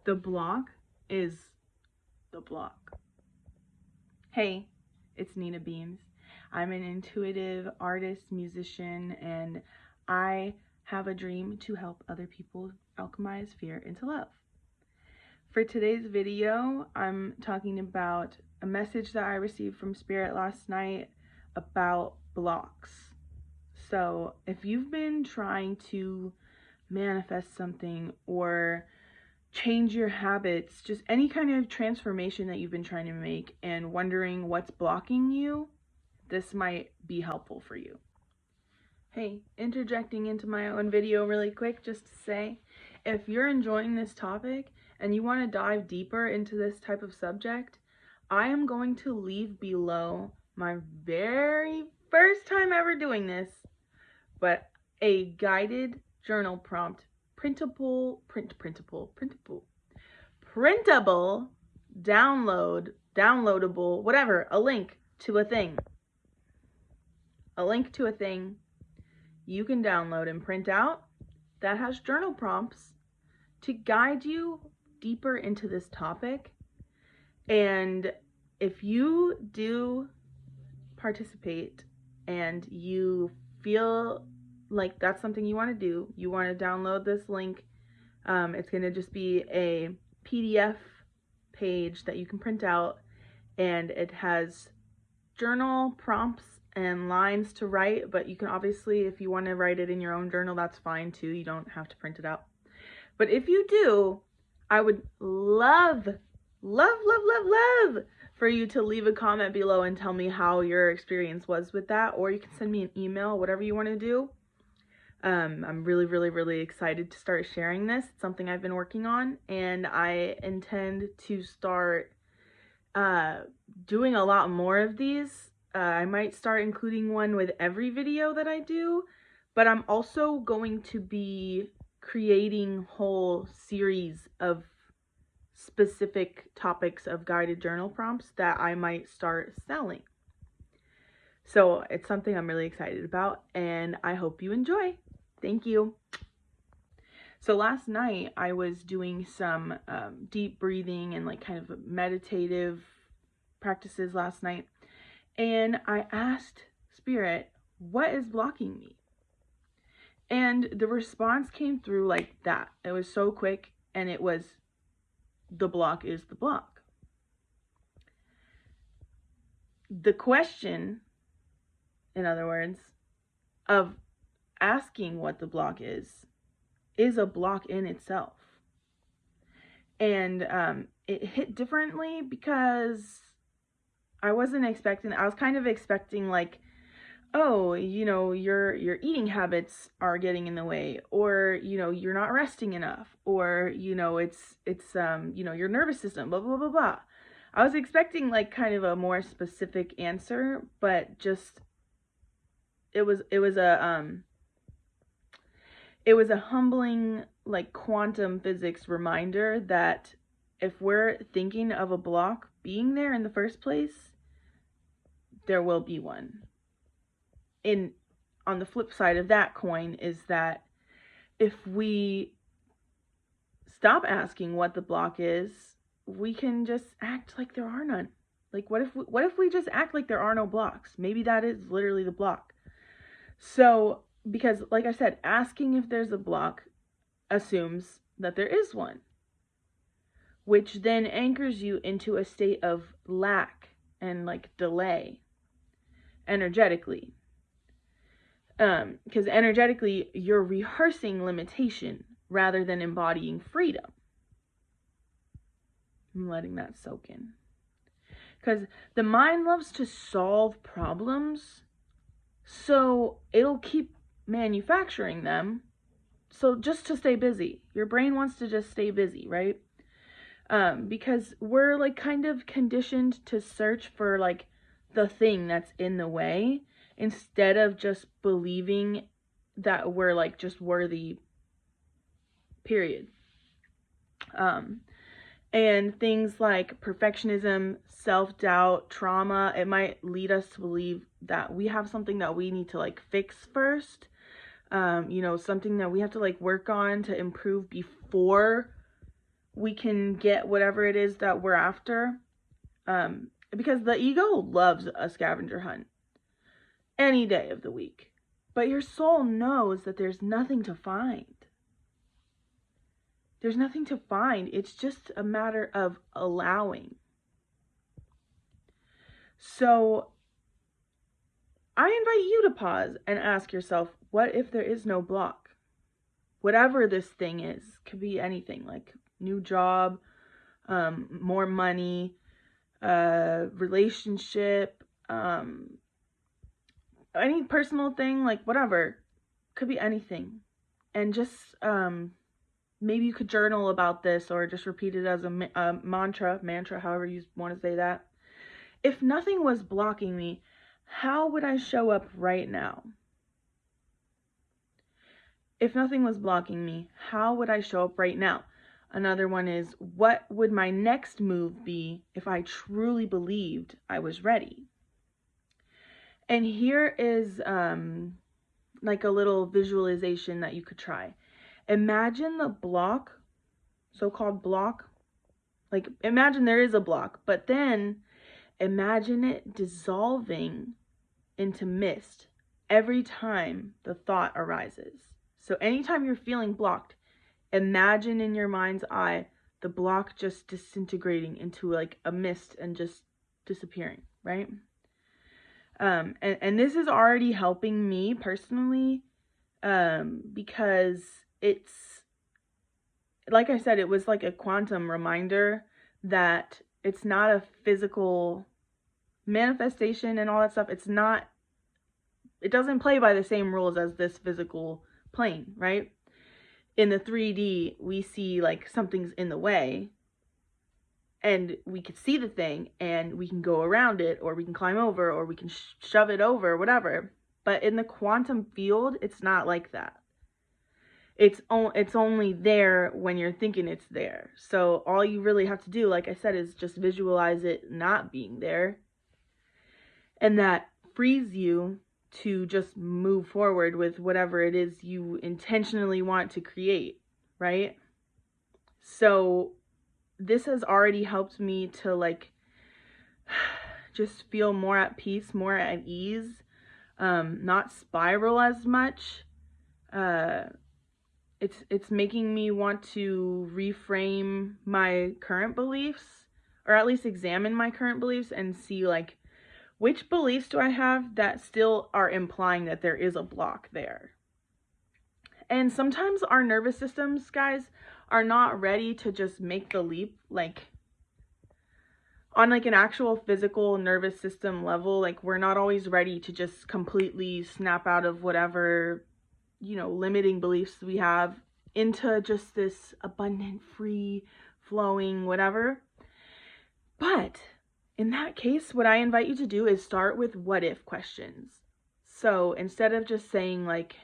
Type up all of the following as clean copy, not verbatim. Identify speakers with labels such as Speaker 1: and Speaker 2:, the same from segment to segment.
Speaker 1: The block is the block. Hey, it's Nina Beams. I'm an intuitive artist, musician, and I have a dream to help other people alchemize fear into love. For today's video, I'm talking about a message that I received from Spirit last night about blocks. So if you've been trying to manifest something or change your habits, just any kind of transformation that you've been trying to make and wondering what's blocking you, this might be helpful for you. Hey, interjecting into my own video really quick just to say, if you're enjoying this topic and you want to dive deeper into this type of subject, I am going to leave below my very first time ever doing this, but a guided journal prompt, printable, downloadable, whatever, a link to a thing you can download and print out that has journal prompts to guide you deeper into this topic. And if you do participate and you feel like that's something you want to do, you want to download this link, it's going to just be a PDF page that you can print out, and it has journal prompts and lines to write, but you can obviously, if you want to write it in your own journal, that's fine too. You don't have to print it out. But if you do, I would love for you to leave a comment below and tell me how your experience was with that, or you can send me an email, whatever you want to do. I'm really excited to start sharing this. It's something I've been working on, and I intend to start doing a lot more of these. I might start including one with every video that I do, but I'm also going to be creating whole series of specific topics of guided journal prompts that I might start selling. So it's something I'm really excited about, and I hope you enjoy. Thank you. So last night I was doing some deep breathing and like kind of meditative practices last night, and I asked Spirit, what is blocking me? And the response came through like that. It was so quick, and it was, the block is the block. The question, in other words, of asking what the block is a block in itself. And it hit differently because I was kind of expecting like, oh, you know, your eating habits are getting in the way, or, you know, you're not resting enough, or, you know, it's you know, your nervous system, blah, blah, blah, blah. I was expecting like kind of a more specific answer, but just, it was a humbling, like, quantum physics reminder that if we're thinking of a block being there in the first place, there will be one. On the flip side of that coin is that if we stop asking what the block is, we can just act like there are none. Like, what if we just act like there are no blocks? Maybe that is literally the block. So, because like I said, asking if there's a block assumes that there is one, which then anchors you into a state of lack and like delay energetically. Because energetically, you're rehearsing limitation rather than embodying freedom. I'm letting that soak in. Because the mind loves to solve problems, so it'll keep manufacturing them, so just to stay busy. Your brain wants to just stay busy, right? Because we're like kind of conditioned to search for like the thing that's in the way, instead of just believing that we're like just worthy, period. And things like perfectionism, self-doubt, trauma, it might lead us to believe that we have something that we need to like fix first, you know, something that we have to like work on to improve before we can get whatever it is that we're after. Because the ego loves a scavenger hunt any day of the week. But your soul knows that there's nothing to find. There's nothing to find. It's just a matter of allowing. So I invite you to pause and ask yourself, what if there is no block? Whatever this thing is, could be anything, like new job, more money, relationship, any personal thing, like whatever, could be anything. And just maybe you could journal about this, or just repeat it as a mantra, however you want to say that. If nothing was blocking me, how would I show up right now? If nothing was blocking me, how would I show up right now? Another one is, what would my next move be if I truly believed I was ready? And here is like a little visualization that you could try. Imagine the block, so-called block, like imagine there is a block, but then imagine it dissolving into mist every time the thought arises. So anytime you're feeling blocked, imagine in your mind's eye the block just disintegrating into like a mist and just disappearing, right? And this is already helping me personally, because it's, like I said, it was like a quantum reminder that it's not a physical manifestation and all that stuff. It doesn't play by the same rules as this physical plane, right? In the 3D, we see like something's in the way, and we can see the thing and we can go around it, or we can climb over, or we can shove it over, whatever. But in the quantum field, it's not like that. It's only there when you're thinking it's there. So all you really have to do, like I said, is just visualize it not being there. And that frees you to just move forward with whatever it is you intentionally want to create, right? So this has already helped me to like just feel more at peace, more at ease, not spiral as much. It's making me want to reframe my current beliefs, or at least examine my current beliefs and see like, which beliefs do I have that still are implying that there is a block there? And sometimes our nervous systems, guys, are not ready to just make the leap, like on like an actual physical nervous system level. Like we're not always ready to just completely snap out of whatever, limiting beliefs we have into just this abundant, free flowing, whatever. But in that case, what I invite you to do is start with what if questions. So instead of just saying like,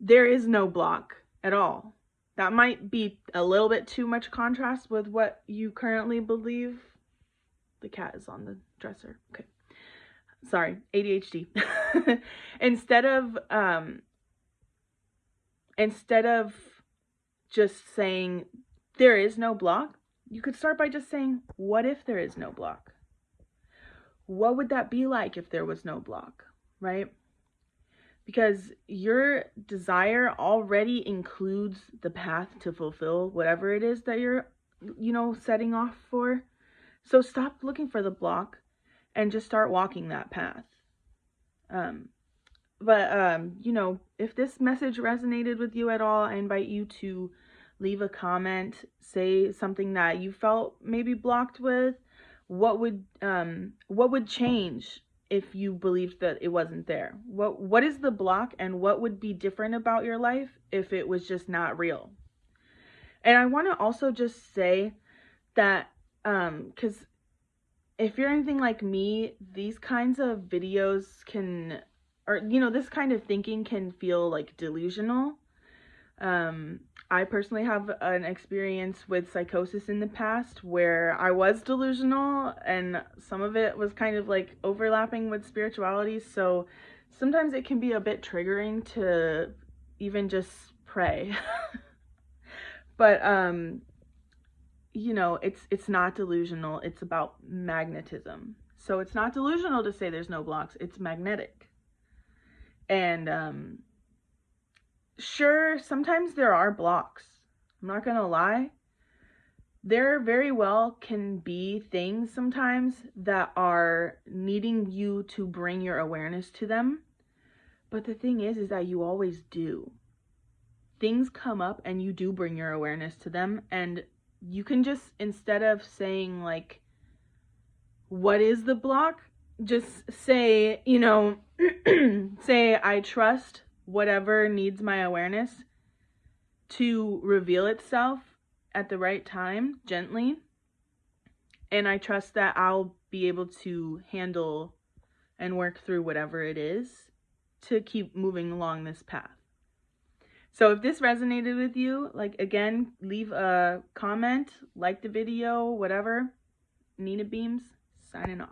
Speaker 1: there is no block at all, that might be a little bit too much contrast with what you currently believe. The cat is on the dresser. Okay. Sorry, ADHD. Instead of just saying there is no block, you could start by just saying, what if there is no block? What would that be like if there was no block, right? Because your desire already includes the path to fulfill whatever it is that you're, setting off for. So stop looking for the block and just start walking that path. If this message resonated with you at all, I invite you to leave a comment, say something that you felt maybe blocked with. What would change if you believed that it wasn't there? What is the block, and what would be different about your life if it was just not real? And I want to also just say that, because if you're anything like me, these kinds of videos can, or, this kind of thinking can feel like delusional. I personally have an experience with psychosis in the past where I was delusional, and some of it was kind of like overlapping with spirituality. So sometimes it can be a bit triggering to even just pray. But you know, it's not delusional. It's about magnetism. So it's not delusional to say there's no blocks. It's magnetic. And sure, sometimes there are blocks. I'm not going to lie. There very well can be things sometimes that are needing you to bring your awareness to them. But the thing is that you always do. Things come up and you do bring your awareness to them, and you can just, instead of saying like, what is the block? Just say, you know, say, I trust whatever needs my awareness to reveal itself at the right time, gently. And I trust that I'll be able to handle and work through whatever it is to keep moving along this path. So if this resonated with you, like, again, leave a comment, like the video, whatever. Nina Beams, signing off.